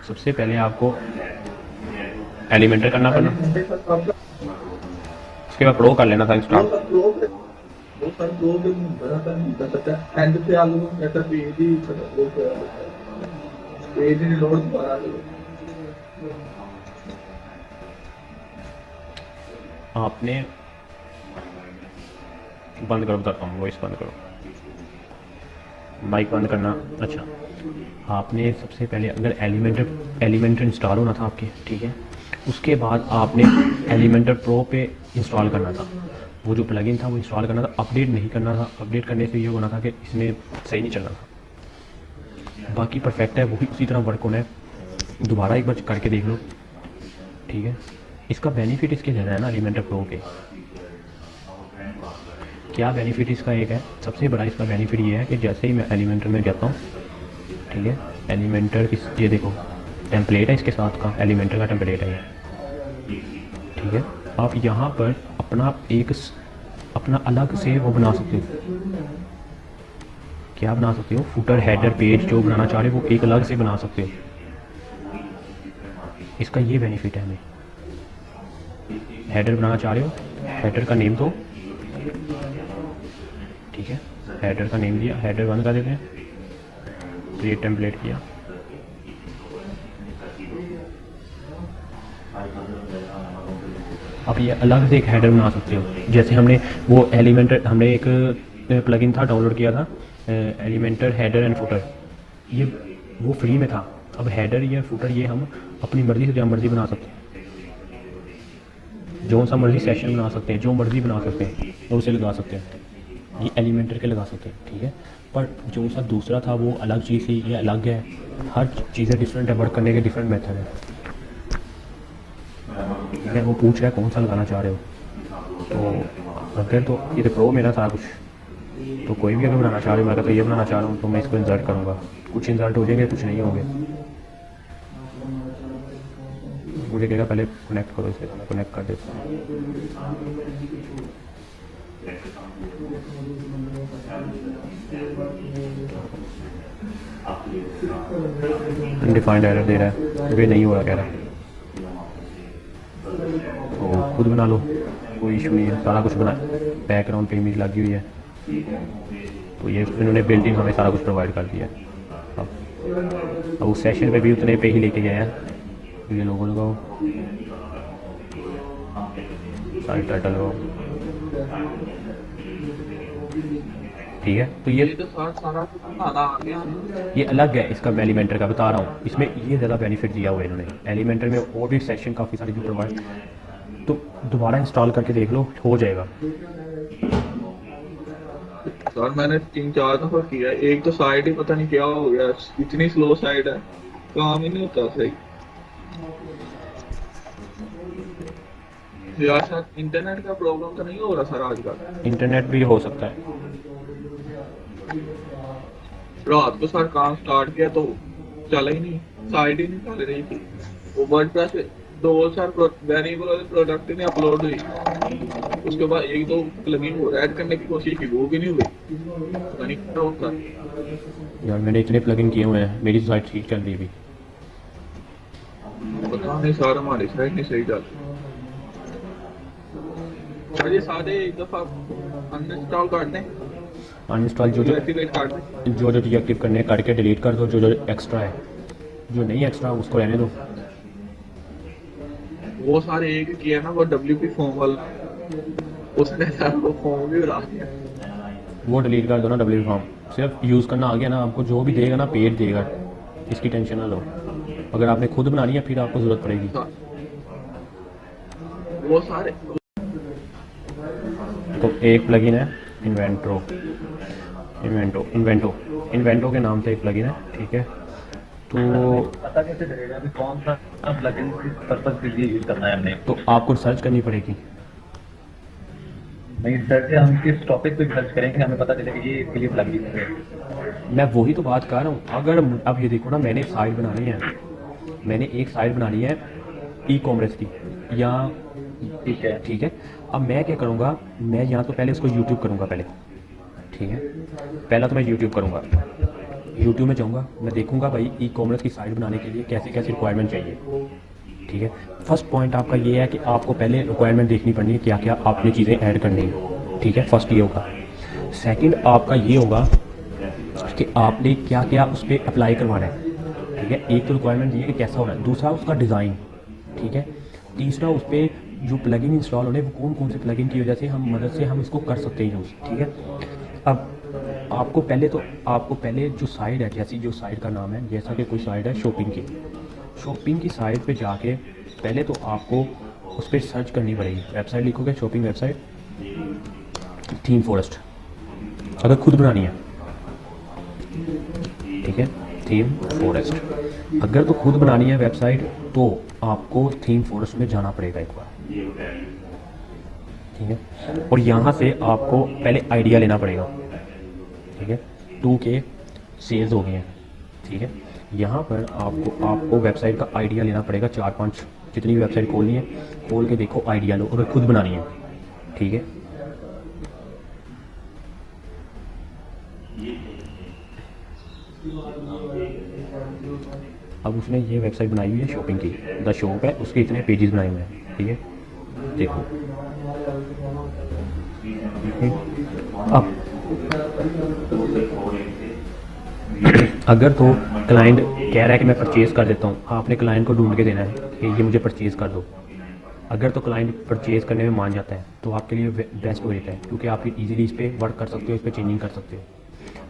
सबसे पहले आपको एलिमेंटर करना पड़ना, उसके बाद प्रो कर लेना था इंस्टॉल। आपने बंद करो, बताता हूँ, वॉइस बंद करो, माइक बंद करना। अच्छा, आपने सबसे पहले अगर एलिमेंटर इंस्टॉल होना था आपके, ठीक है, उसके बाद आपने एलिमेंटर प्रो पे इंस्टॉल करना था। वो जो प्लगइन था वो इंस्टॉल करना था, अपडेट नहीं करना था। अपडेट करने से ये होना था कि इसमें सही नहीं चलना था। बाकी परफेक्ट है, वही उसी तरह वर्क होना है। दोबारा एक बार करके देख लो, ठीक है। इसका बेनिफिट इसके ज़्यादा है ना एलिमेंटर प्रो के। क्या बेनिफिट इसका एक है, सबसे बड़ा इसका बेनिफिट ये है कि जैसे ही मैं एलिमेंटर में जाता हूँ, ठीक है, एलिमेंटर इस ये देखो टेम्पलेट है इसके साथ का, एलिमेंटर का टेम्पलेट है ये, ठीक है। आप यहाँ पर अपना अलग से वो बना सकते हो। क्या बना सकते हो? फुटर, हेडर, पेज जो बनाना चाह रहे हो वो एक अलग से बना सकते हो। इसका ये बेनिफिट है हमें। हेडर बनाना चाह रहे हो, हेडर का नेम दो, ठीक है, हेडर का नेम दिया, हेडर बंद कर देते हैं, क्रिएट टेम्पलेट किया। आप ये अलग से एक हेडर बना सकते हो। जैसे हमने वो एलिमेंटर, हमने एक प्लगइन था डाउनलोड किया था, एलिमेंटर हेडर एंड फुटर, ये वो फ्री में था। अब हेडर या फुटर ये हम अपनी मर्ज़ी से जहाँ मर्ज़ी बना सकते हैं, जो सा मर्ज़ी सेशन बना सकते हैं, जो मर्ज़ी बना सकते हैं और उसे लगा सकते हैं। ये एलिमेंटर के लगा सकते हैं, ठीक है। पर जो सा दूसरा था वो अलग चीज़ थी, ये अलग है। हर चीज़ें डिफरेंट है, वर्क करने के डिफरेंट मेथड है, ठीक है। वो पूछ रहा है कौन सा लगाना चाह रहे हो, तो अगर तो ये तो प्रो मेरा सारा कुछ, तो कोई भी अगर बनाना चाह रहे हो, मैं तो ये बनाना चाह रहा हूँ, तो मैं इसको इंसर्ट करूँगा। कुछ इंसर्ट हो जाएंगे, कुछ नहीं होंगे। मुझे कहेगा पहले कनेक्ट करो इसे, तो मैं कनेक्ट कर देता हूँ। अनडिफाइंड एरर दे रहा है, वे नहीं हो रहा कह रहा है। तो खुद बना लो, कोई इशू नहीं है। सारा कुछ बना, बैकग्राउंड पे इमेज लगी हुई है, तो ये इन्होंने बिल्ट इन हमें सारा कुछ प्रोवाइड कर दिया है। अब उस सेशन पे भी उतने पे ही लेके गए हैं। ये लोगों लगाओ, सारे टाइटल लगाओ, ठीक है। तो ये अलग है इसका, मैं एलिमेंटर का बता रहा हूँ, इसमें ये ज़्यादा बेनिफिट दिया हुआ है इन्होंने। एलिमेंटर में और भी सेक्शन काफ़ी सारी जो प्रोवाइड, तो दोबारा इंस्टॉल करके देख लो, हो जाएगा। सर मैंने 3-4 दफा किया, एक तो साइड ही पता नहीं क्या हो गया, इतनी स्लो साइड है, काम ही नहीं होता सही। यार शायद इंटरनेट का प्रॉब्लम तो नहीं हो रहा सर आजकल? इंटरनेट भी हो सकता है। रात को सर काम स्टार्ट किया तो चला ही नहीं, साइड ही नहीं चल रही थी। वो वर्डप्रेस पे 2-4 वेरिएबल प्रोडक्ट नहीं अपलोड हुई, उसके बाद एक दो प्लगइन को ऐड करने की कोशिश की, वो भी नहीं हुई। पता नहीं क्या होता यार मैंने इतने प्लगइन किए हुए हैं, मेरी साइट ठीक चल रही भी। पता नहीं सर, हमारी साइड नहीं सही चल। सर ये सारे एक दफा अनइंस्टॉल कर दें, अनइंस्टॉल जो डीएक्टिवेट कर दें। जो जो डीएक्टिव करने करके डिलीट कर दो, जो जो एक्स्ट्रा है, जो नहीं एक्स्ट्रा उसको रहने दो। वो सारे एक किया ना, वो WP फॉर्म वाला, उसने सर वो फॉर्म भी उड़ा दिया। वो डिलीट कर दो ना, डब्ल्यू फॉर्म सिर्फ यूज़ करना आ गया ना, आपको जो भी देगा ना पेड देगा, इसकी टेंशन ना लो। अगर आपने खुद बनानी है फिर आपको ज़रूरत पड़ेगी। वो सारे तो एक प्लगइन है इन्वेंटो, इन्वेंटो के नाम से एक प्लगइन है, ठीक है। तो पता कैसे चलेगा कि कौन सा प्लगइन किस पर्पस के लिए यूज करना है हमने? तो आपको सर्च करनी पड़ेगी। नहीं सर, हम किस टॉपिक पे सर्च करेंगे हमें पता चलेगा ये इसके लिए प्लगइन है? मैं वही तो बात कर रहा हूँ। अगर अब ये देखो ना, मैंने एक साइट बनानी है, मैंने एक साइट बनानी है ई कॉमर्स की, या ठीक है। ठीक है। अब मैं क्या करूँगा, मैं यहाँ तो पहले इसको यूट्यूब करूँगा पहले, ठीक है। पहला तो मैं यूट्यूब करूँगा, यूट्यूब में जाऊँगा, मैं देखूँगा भाई ई कॉमर्स की साइट बनाने के लिए कैसे कैसे रिक्वायरमेंट चाहिए। ठीक है, फर्स्ट पॉइंट आपका ये है कि आपको पहले रिक्वायरमेंट देखनी पड़नी है क्या क्या आपने चीज़ें ऐड करनी है। ठीक है, फर्स्ट ये होगा। सेकंड आपका ये होगा कि आपने क्या क्या उस पर अप्लाई करवाना है। ठीक है, एक तो रिक्वायरमेंट ये है कि कैसा होना है, दूसरा उसका डिज़ाइन। ठीक है, तीसरा उस पर जो प्लगइन इंस्टॉल होने वो कौन कौन से प्लगइन की वजह से हम मदद से हम इसको कर सकते हैं यूज़। ठीक है, अब आपको पहले जो साइट है, जैसी जो साइट का नाम है, जैसा कि कोई साइट है शॉपिंग की साइट पे जाके पहले तो आपको उस पर सर्च करनी पड़ेगी। वेबसाइट लिखोगे शॉपिंग वेबसाइट थीम फॉरेस्ट, अगर खुद बनानी है। ठीक है, थीम फॉरेस्ट अगर तो खुद बनानी है वेबसाइट तो आपको थीम फॉरेस्ट में जाना पड़ेगा एक बार। ठीक है, और यहाँ से आपको पहले आइडिया लेना पड़ेगा। ठीक है, 2K सेल्स हो गए हैं। ठीक है, यहाँ पर आपको वेबसाइट का आइडिया लेना पड़ेगा। 4-5 जितनी भी वेबसाइट खोलनी है खोल के देखो, आइडिया लो अगर खुद बनानी है। ठीक है, अब उसने ये वेबसाइट बनाई हुई है शॉपिंग की, द शॉप है, उसके इतने पेजेस बनाए हुए हैं। ठीक है, देखो अब अगर तो क्लाइंट कह रहा है कि मैं परचेज़ कर देता हूँ, आपने क्लाइंट को ढूंढ के देना है कि ये मुझे परचेज़ कर दो। अगर तो क्लाइंट परचेज़ करने में मान जाता है तो आपके लिए बेस्ट हो जाता है, क्योंकि आप इजीली इस पर वर्क कर सकते हो, इस पर चेंजिंग कर सकते हो।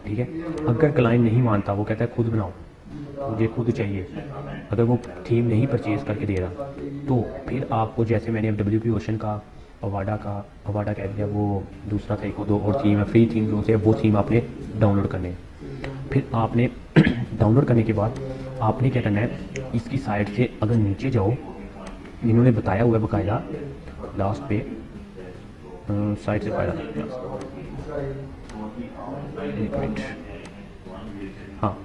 ठीक है, अगर क्लाइंट नहीं मानता, वो कहता है खुद बनाओ, मुझे खुद चाहिए, अगर वो थीम नहीं परचेज़ करके दे रहा, तो फिर आपको जैसे मैंने WP ओशन का अवाडा कह दिया, वो दूसरा था, एक दो और थीम है, फ्री थीम जो से वो थीम आपने डाउनलोड करने हैं। फिर आपने डाउनलोड करने के बाद आपने क्या करना है, इसकी साइट से अगर नीचे जाओ, इन्होंने बताया हुआ है बकायदा लास्ट पे साइट से पाया, एक मिनट, हाँ,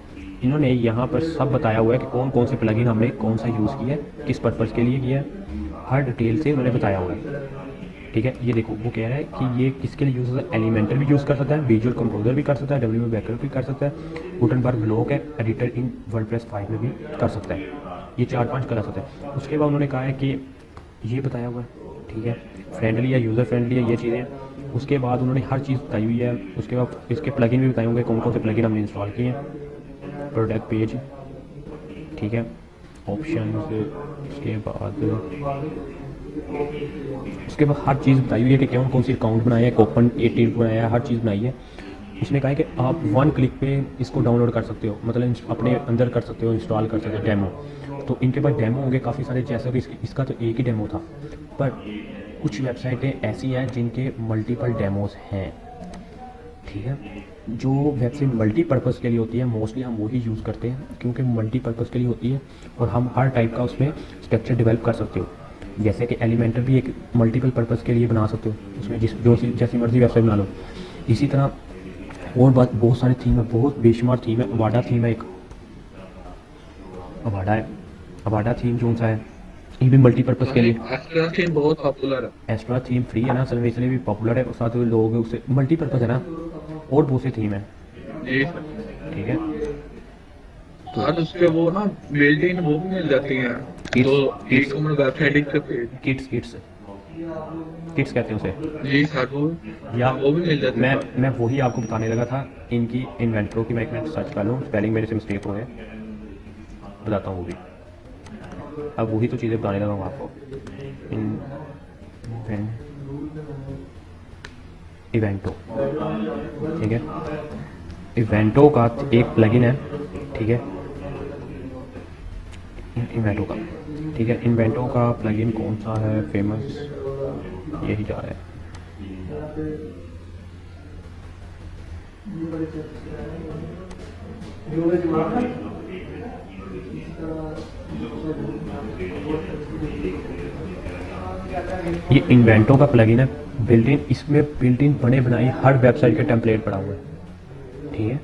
इन्होंने यहाँ पर सब बताया हुआ है कि कौन कौन से प्लगइन हमने कौन सा यूज़ किया है, किस पर्पज़ के लिए किया है, हर डिटेल से उन्होंने बताया हुआ है। ठीक है, ये देखो वो कह रहा है कि ये किसके लिए यूज़ होता है, एलिमेंटर भी यूज़ कर सकता है, विजुअल कंपोजर भी कर सकता है, WP बैकअप भी कर सकता है, गुटनबर्ग ब्लॉक है, एडिटर इन वर्डप्रेस 5 में भी कर सकता है। ये 4-5 कर सकते हैं। उसके बाद उन्होंने कहा है कि ये बताया हुआ है। ठीक है, फ्रेंडली है, यूज़र फ्रेंडली है, ये चीज़ें। उसके बाद उन्होंने हर चीज़ बताई हुई है। उसके बाद इसके प्लगइन भी बताए होंगे कौन कौन से प्लगइन हमने इंस्टॉल किए हैं, प्रोडक्ट पेज। ठीक है, ऑप्शन, उसके बाद हर चीज़ बताई हुई है कि कौन कौन सी अकाउंट बनाया है, ओपन 18 बनाया है, हर चीज़ बनाई है। उसने कहा है कि आप 1 क्लिक पे इसको डाउनलोड कर सकते हो, मतलब अपने अंदर कर सकते हो, इंस्टॉल कर सकते हो डेमो। तो इनके पास डेमो होंगे काफ़ी सारे, जैसा कि इसका तो एक ही डेमो था, पर कुछ वेबसाइटें ऐसी हैं जिनके मल्टीपल डेमोज हैं। ठीक है, जो वेबसाइट मल्टीपर्पज़ के लिए होती है मोस्टली हम वही यूज़ करते हैं, क्योंकि मल्टीपर्पज़ के लिए होती है और हम हर टाइप का उसमें स्ट्रक्चर डेवलप कर सकते हो। जैसे कि एलिमेंटर भी एक मल्टीपल पर्पज़ के लिए बना सकते हो, उसमें जैसी मर्जी वेबसाइट बना लो। इसी तरह और बहुत सारी थीम है, बहुत बेशुमार थीम है। अवाडा थीम है, एक अवाडा थीम जो सा है, ये भी मल्टीपर्पज़ के लिए। एस्ट्रा थीम बहुत पॉपुलर है। एस्ट्रा थीम फ्री है ना, असल इसलिए भी पॉपुलर है, और साथ में लोग उसे मल्टीपर्पज़ है ना, और बहुत सी थीम है। जी, ठीक है, और उसके वो ना बिल्ट इन वो भी मिल जाती हैं, तो एक कॉमन वेबसाइट के पेज किट्स कहते हैं उसे। जी सर, वो या वो भी मिल जाती है। मैं वही आपको बताने लगा था, इनकी इन्वेंट्रो की। मैं एक मिनट सर्च कर लूँ, स्पेलिंग मेरे से मिस्टेक हो गए, बताता हूँ वो भी। अब वही तो चीज़ें बताने लगा हूँ आपको। इवेंटो, ठीक है, इवेंटो का एक प्लगइन है। ठीक है, इवेंटो का, ठीक है, इन्वेंटो का प्लगइन कौन सा है फेमस, यही जा रहा है। ये इन्वेंटो का प्लगइन है, बिल्ट इन, इसमें बिल्ट इन बने बनाई हर वेबसाइट के टेम्पलेट पड़ा हुआ है। ठीक है,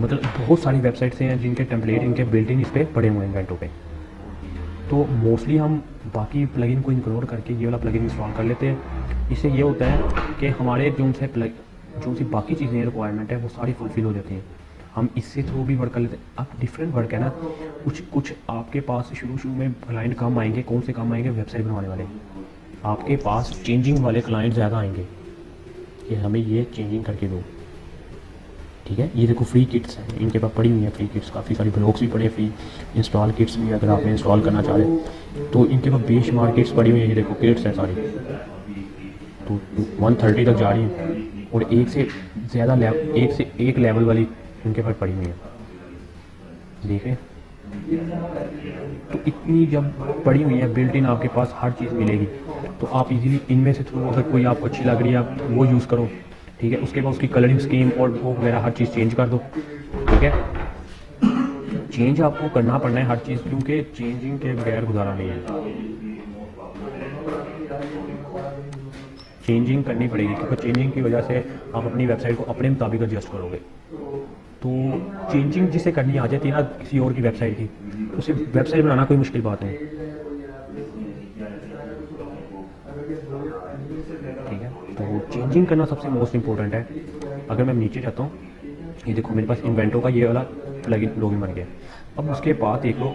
मतलब बहुत सारी वेबसाइट्स हैं जिनके टेम्पलेट इनके बिल्ट इन इस पर पड़े हुए हैं इन्वेंटो पे। तो मोस्टली हम बाकी प्लगइन को इंक्लूड करके ये वाला प्लगइन इंस्टॉल कर लेते हैं। इससे ये होता है कि हमारे जो सी बाकी चीज़ें रिक्वायरमेंट है वो सारी फुलफिल हो जाती हैं। हम इससे थ्रू भी वर्क कर लेते हैं। अब डिफरेंट वर्क है ना, कुछ आपके पास शुरू में क्लाइंट कम आएंगे। कौन से कम आएंगे? वेबसाइट बनवाने वाले। आपके पास चेंजिंग वाले क्लाइंट ज़्यादा आएंगे कि हमें ये चेंजिंग करके दो, ठीक है। ये देखो फ्री किट्स हैं, इनके पास पड़ी हुई हैं फ्री किट्स, काफ़ी सारी ब्लॉग्स भी पड़े हैं, फ्री इंस्टॉल किट्स भी अगर आपने इंस्टॉल करना चाह रहे तो इनके पास बेशुमार किट्स पड़ी हुई हैं। ये देखो किट्स हैं सारी, तो 130 तक जा रही हैं और एक से एक लेवल वाली इनके पास पड़ी हुई है, देखें। तो इतनी जब पड़ी हुई है बिल्ट इन आपके पास हर चीज़ मिलेगी, तो आप इजीली इनमें से थ्रू अगर कोई आपको अच्छी लग रही है आप वो यूज़ करो, ठीक है। उसके बाद उसकी कलरिंग स्कीम और वो वगैरह हर चीज़ चेंज कर दो, ठीक है। चेंज आपको करना पड़ना है हर चीज़, क्योंकि चेंजिंग के बगैर गुजारा नहीं है। चेंजिंग करनी पड़ेगी, क्योंकि चेंजिंग की वजह से आप अपनी वेबसाइट को अपने मुताबिक एडजस्ट करोगे। तो चेंजिंग जिसे करनी आ जाती है ना किसी और की वेबसाइट की, तो उसे वेबसाइट बनाना कोई मुश्किल बात नहीं, ठीक है। तो चेंजिंग करना सबसे मोस्ट इंपॉर्टेंट है। अगर मैं नीचे जाता हूँ, ये देखो मेरे पास इन्वेंटो का ये वाला प्लगइन लोगिन बन गया। अब उसके बाद देख लो,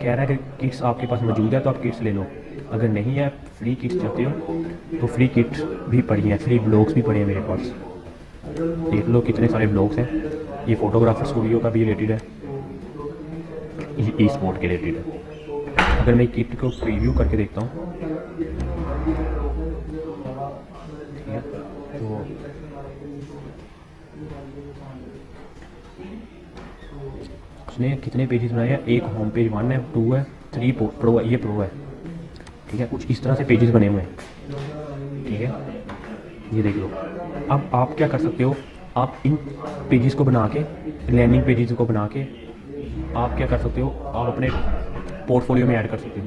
कह रहा है कि किट्स आपके पास मौजूद है तो आप किट्स ले लो, अगर नहीं है फ्री किट्स चाहते हो तो फ्री किट्स भी पड़ी हैं, फ्री ब्लॉग्स भी पड़े हैं मेरे पास। देख लो कितने सारे ब्लॉग्स हैं। ये फोटोग्राफर स्टूडियो का भी रिलेटेड है, ये ई स्पोर्ट के रिलेटेड है। अगर मैं किट को प्रीव्यू करके देखता हूँ, ठीक है, तो उसने कितने पेजेस बनाए हैं? एक होम पेज 1 है, 2 है, 3 प्रो है, ये प्रो है, ठीक है। कुछ इस तरह से पेजेस बने हुए हैं, ठीक है। ये देख लो। अब आप क्या कर सकते हो, आप इन पेजेस को बना के, लैंडिंग पेजेस को बना के आप क्या कर सकते हो, आप अपने पोर्टफोलियो में ऐड कर सकते हो।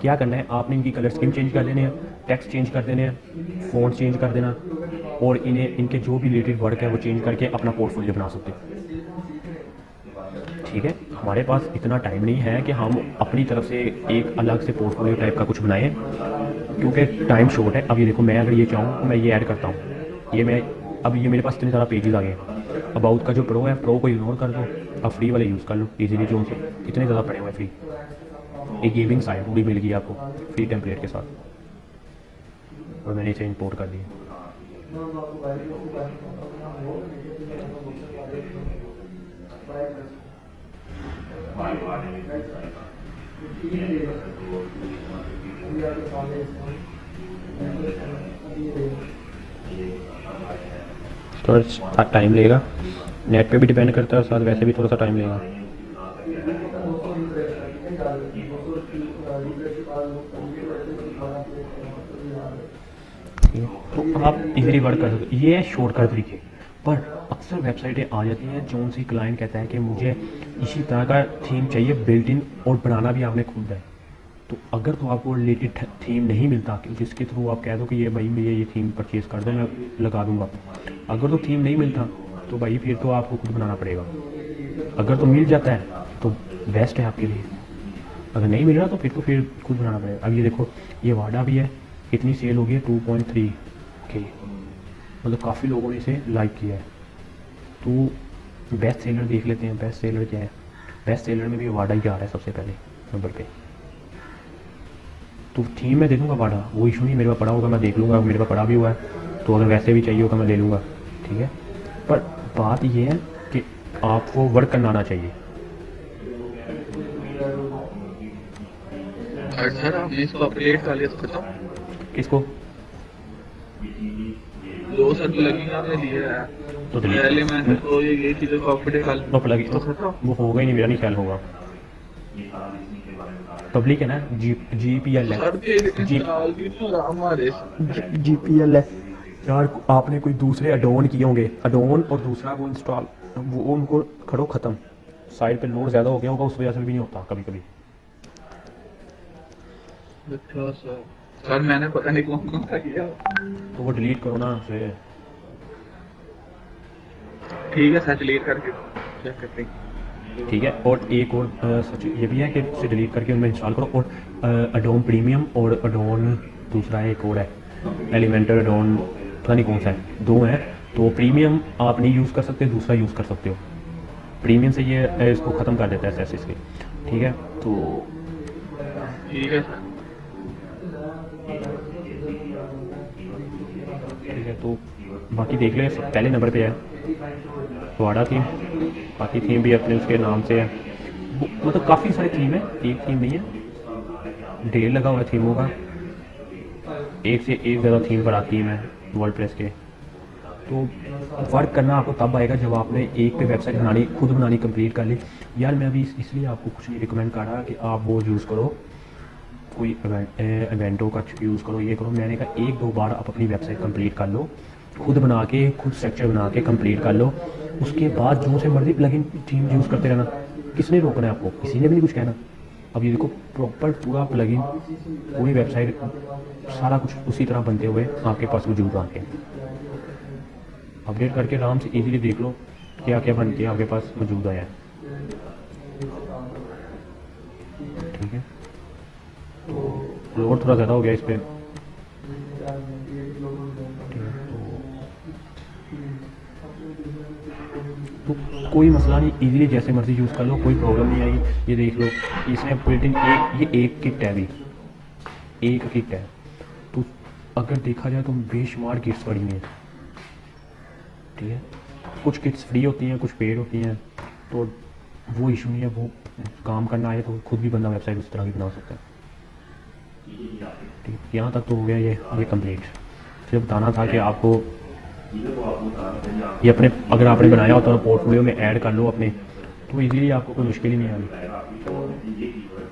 क्या करना है, आपने इनकी कलर स्कीम चेंज कर देने हैं, टेक्स्ट चेंज कर देने हैं, फ़ॉन्ट चेंज कर देना, और इन्हें इनके जो भी रिलेटेड वर्क है वो चेंज करके अपना पोर्टफोलियो बना सकते हो, ठीक है। हमारे पास इतना टाइम नहीं है कि हम अपनी तरफ से एक अलग से पोर्टफोलियो टाइप का कुछ बनाएं, क्योंकि टाइम शॉर्ट है। अब ये देखो, मैं अगर ये चाहूँ तो मैं ये ऐड करता हूँ, अब ये मेरे पास इतने सारा पेजेस आ गए हैं। अबाउट का जो प्रो है, प्रो को इग्नोर कर दो, अब फ्री वाले यूज़ कर लो इजीली, जो उनसे इतने ज़्यादा पड़े हुए हैं फ्री। एक गेमिंग साइट भी मिल गई आपको फ्री टेम्पलेट के साथ, और मैंने इसे इंपोर्ट कर दिया। थोड़ा टाइम लेगा, नेट पे भी डिपेंड करता है, साथ वैसे भी थोड़ा सा टाइम लेगा। तो आप इजीली वर्क कर सकते हो, ये है शॉर्टकट तरीके। पर अक्सर वेबसाइटें आ जाती हैं जो सी क्लाइंट कहता है कि मुझे इसी तरह का थीम चाहिए बिल्ट इन, और बनाना भी आपने खुद है। तो अगर तो आपको रिलेटेड थीम नहीं मिलता कि जिसके थ्रू आप कह दो कि ये भाई मुझे ये थीम परचेज़ कर दो, मैं लगा दूंगा, अगर तो थीम नहीं मिलता तो भाई फिर तो आपको खुद बनाना पड़ेगा। अगर तो मिल जाता है तो बेस्ट है आपके लिए, अगर नहीं मिल रहा तो फिर खुद बनाना पड़ेगा। अब ये देखो, ये वाडा भी है, इतनी सेल हो गई है 2.3 के, मतलब काफ़ी लोगों ने इसे लाइक किया है। तो बेस्ट सेलर देख लेते हैं, बेस्ट सेलर क्या है। बेस्ट सेलर में भी वाडा ही आ रहा है सबसे पहले नंबर पे। तो थीम मैं दे दूँगा वाडा, वो इशू नहीं, मेरे पास पड़ा होगा मैं देख लूँगा, मेरे पास पड़ा भी हुआ है, तो अगर वैसे भी चाहिए होगा मैं ले लूँगा, ठीक है। पर बात ये है कि आपको वर्क करना आना चाहिए। सर आपने इसको अपडेट कर लिया तो खत्म? किसको? 2 सर प्लगइन आपने लिए है, तो पहले मैंने तो ये चीज़ें को अपडेट कर तो प्लगइन तो खत्म। वो होगा ही नहीं, मेरा नहीं ख्याल होगा। पब्लिक है ना, GPL है, सर ये इंस्टॉल भी नहीं हो रहा हमारे। GPL है यार। आपने कोई दूसरे अडोन किए होंगे, अडोन और दूसरा वो इंस्टॉल, वो उनको करो ख़त्म। साइड पे लोड ज़्यादा हो गया होगा, उस वजह से भी नहीं होता कभी कभी। अच्छा सर मैंने पता नहीं कौन कौन सा किया, तो वो डिलीट करो ना फिर। ठीक है सर डिलीट करके चेक करते हैं। ठीक है, और एक और सच ये भी है कि उसे डिलीट करके उनमें इंस्टॉल करो। और अडोन प्रीमियम और अडोन दूसरा एक और है एलिमेंटर, अडोन पता नहीं कौन सा है, 2 हैं। तो प्रीमियम आप नहीं यूज़ कर सकते, दूसरा यूज़ कर सकते हो। प्रीमियम से ये इसको ख़त्म कर देता है एस के, ठीक है। तो ठीक है सर। ठीक है, तो बाकी देख लें। पहले नंबर पे है वाडा थीम, बाकी थीम भी अपने उसके नाम से है। मतलब काफ़ी सारी थीम है, एक थीम नहीं है, ढेर लगा हुआ है थीमों का, एक से एक ज़्यादा थीम पर आती है वर्डप्रेस के। तो वर्क करना आपको तब आएगा जब आपने एक पे वेबसाइट बनानी, खुद बनानी कंप्लीट कर ली। यार मैं अभी इसलिए आपको कुछ नहीं रिकमेंड कर रहा कि आप वो यूज़ करो, कोई इवेंटो का यूज़ करो, ये करो। मैंने कहा एक दो बार आप अपनी वेबसाइट कंप्लीट कर लो, खुद बना के, खुद स्ट्रक्चर बना के कंप्लीट कर लो। उसके बाद जो से मर्जी प्लगइन थीम यूज़ करते रहना, किसने रोकना है आपको? किसी ने भी नहीं कुछ कहना। अब ये देखो प्रॉपर पूरा प्लगइन, पूरी वेबसाइट, सारा कुछ उसी तरह बनते हुए आपके पास वजूद आके अपडेट करके आराम से इजीली देख लो क्या क्या बन के आपके पास मौजूद आया है, ठीक है। लोड थोड़ा ज़्यादा हो गया इस पर, तो कोई मसला नहीं, इजीली जैसे मर्जी यूज़ कर लो, कोई प्रॉब्लम नहीं आएगी। ये देख लो इसमें बिल्ट-इन ये एक किट है, अभी एक किट है। तो अगर देखा जाए तो बेशुमार किट्स पड़ी हुई हैं, ठीक है। कुछ किट्स फ्री होती हैं, कुछ पेड होती हैं, तो वो इशू नहीं है। वो काम करना आए तो खुद भी बंदा वेबसाइट उस तरह की बना सकता है, ठीक है। यहाँ तक तो हो गया ये कंप्लीट। फिर बताना था कि आपको ये अपने, अगर आपने बनाया होता है पोर्टफोलियो में ऐड कर लो अपने, तो इजीली आपको कोई मुश्किल ही नहीं आनी।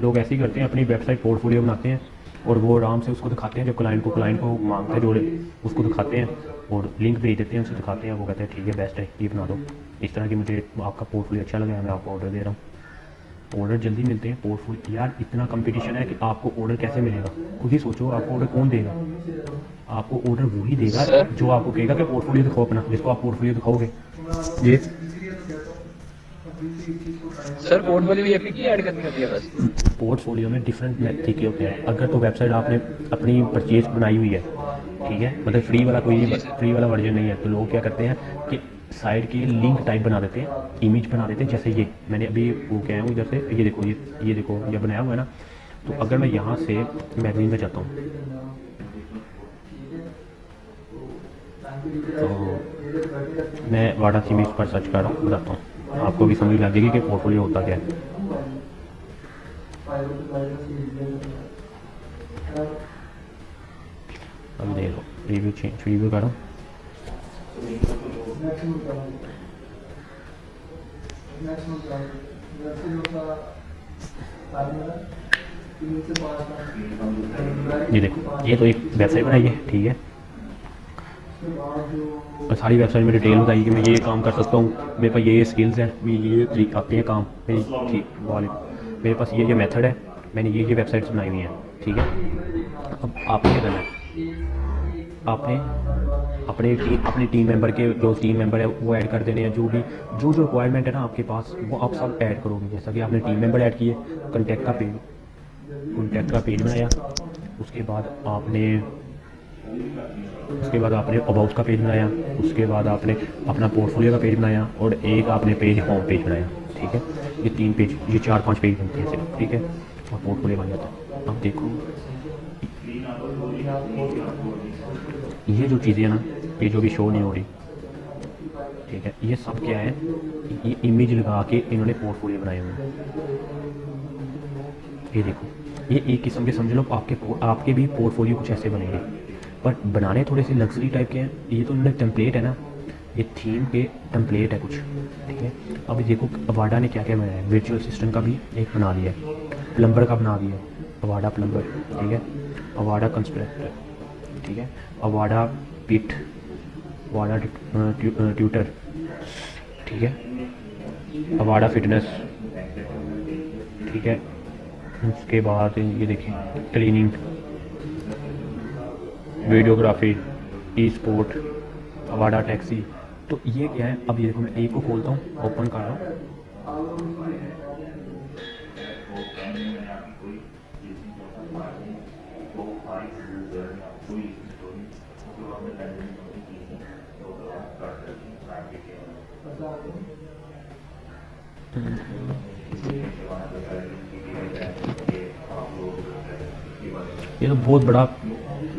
लोग ऐसे ही करते हैं, अपनी वेबसाइट पोर्टफोलियो बनाते हैं और वो आराम से उसको दिखाते हैं, जब क्लाइंट को मांगते हैं जोड़े, उसको दिखाते हैं और लिंक भेज देते हैं, उसे दिखाते हैं, वो कहते हैं ठीक है बेस्ट है, ये बना दो। इस तरह की मुझे आपका पोर्टफोलियो अच्छा लगा है, मैं आपको ऑर्डर दे रहा हूँ। ऑर्डर जल्दी मिलते हैं पोर्टफोलियो। यार इतना कंपटीशन है कि आपको ऑर्डर कैसे मिलेगा? खुद ही सोचो, आपको ऑर्डर कौन देगा? आपको ऑर्डर वही देगा जो आपको कहेगा कि पोर्टफोलियो दिखाओ अपना, जिसको आप पोर्टफोलियो दिखाओगे। ये सर पोर्टफोलियो ये की ऐड करनी होती है बस? पोर्टफोलियो में डिफरेंट तरीके होते हैं। अगर तो वेबसाइट आपने अपनी परचेज बनाई हुई है, ठीक है, मतलब फ्री वाला कोई नहीं, फ्री वाला वर्जन नहीं है, तो लोग क्या करते हैं कि साइड के लिंक टाइप बना देते हैं, इमेज बना देते हैं। जैसे ये मैंने अभी वो क्या है इधर से, ये देखो, ये देखो ये बनाया हुआ है ना। तो अगर मैं यहाँ से मैगजीन में जाता हूँ, तो मैं वाडा थीम इस पर सर्च कर रहा हूँ, बताता हूँ, आपको भी समझ लगेगी कि पोर्टफोलियो होता क्या है। अभी देखो रिव्यू चेंज, रिव्यू करो, ये देखो ये तो एक वेबसाइट बनाई है, ठीक है। और सारी वेबसाइट में डिटेल बताइए कि मैं ये काम कर सकता हूँ, मेरे पास ये स्किल्स हैं, ये तरीके आते हैं काम मेरी, ठीक वाले, मेरे पास ये मेथड है, मैंने ये वेबसाइट्स बनाई हुई हैं, ठीक है। अब आपने क्या करना है, आपने अपने टीम मेंबर के, जो टीम मेंबर है वो ऐड कर देने हैं, जो रिक्वायरमेंट है ना आपके पास, वो आप सब ऐड करोगे। जैसा कि आपने टीम मेंबर ऐड किए, कॉन्टैक्ट का पेज बनाया, उसके बाद आपने अबाउट का पेज बनाया, उसके बाद आपने अपना पोर्टफोलियो का पेज बनाया, और एक आपने पेज होम पेज बनाया, ठीक है। ये 3 पेज, ये 4-5 पेज बनते हैं सिर्फ, ठीक है, और पोर्टफोलियो बन जाता है। अब देखो ये जो चीज़ें हैं ना, ये जो भी शो नहीं हो रही, ठीक है, ये सब क्या है, ये इमेज लगा के इन्होंने पोर्टफोलियो बनाए हुए हैं। ये देखो, ये एक किस्म के समझ लो आपके भी पोर्टफोलियो कुछ ऐसे बनेंगे, पर बनाने थोड़े से लग्जरी टाइप के हैं। ये तो इन्होंने टेम्पलेट है ना, ये थीम के टेम्पलेट है कुछ, ठीक है। अब देखो अवाडा ने क्या क्या बनाया है, वर्चुअल असिस्टेंट का भी एक बना दिया है, प्लम्बर का बना दिया है, अवाडा प्लम्बर, ठीक है, अवाडा कंस्ट्रक्टर, ठीक है, अवाडा पिट, अवाडा ट्यूटर, ठीक है, अवाडा फिटनेस, ठीक है। उसके बाद ये देखिए क्लीनिंग, वीडियोग्राफी, ई स्पोर्ट, अवाडा टैक्सी। तो ये क्या है, अब ये देखो मैं एक को खोलता हूँ, ओपन कर रहा हूँ, ये तो बहुत बड़ा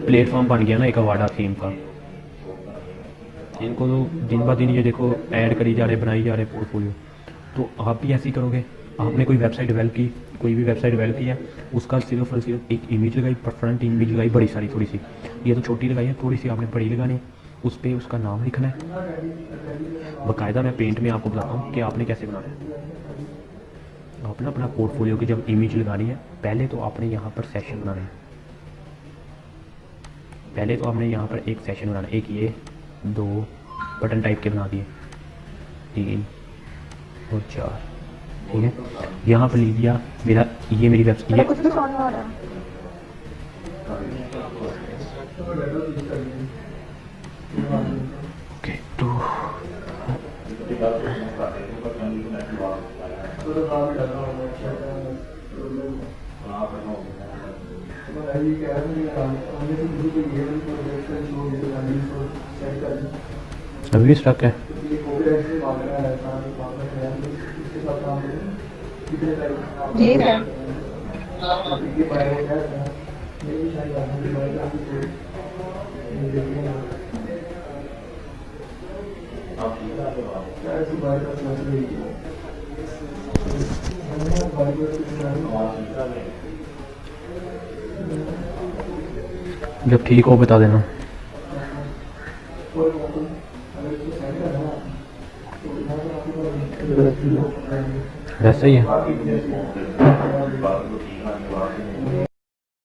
प्लेटफॉर्म बन गया ना एक अवाडा थीम का। इनको तो दिन ब दिन ये देखो ऐड करी जा रहे, बनाई जा रहे पोर्टफोलियो। तो आप भी ऐसे ही करोगे। आपने कोई वेबसाइट डेवलप की, कोई भी वेबसाइट डेवलप की है, उसका सिर्फ और सिर्फ एक इमेज लगाई, फ्रंट इमेज लगाई बड़ी सारी, थोड़ी सी, ये तो छोटी लगाई है, थोड़ी सी आपने बड़ी लगानी, उस पर उसका नाम लिखना है बाकायदा। मैं पेंट में आपको बताता हूँ कि आपने कैसे बनाना है। आपने अपना पोर्टफोलियो की जब इमेज लगानी है, पहले तो आपने यहाँ पर सेशन बनाना है। पहले तो आपने यहाँ पर एक सेशन बनाना है, एक ये 2 बटन टाइप के बना दिए, 3 और 4, ठीक है। यहाँ पर लिख दिया मेरा, ये मेरी वेबसाइट, कुछ भी सोने वाला है। ओके। तो अभी भी स्टक है। ठीक है। जब ठीक हो बता देना। वैसे ही है।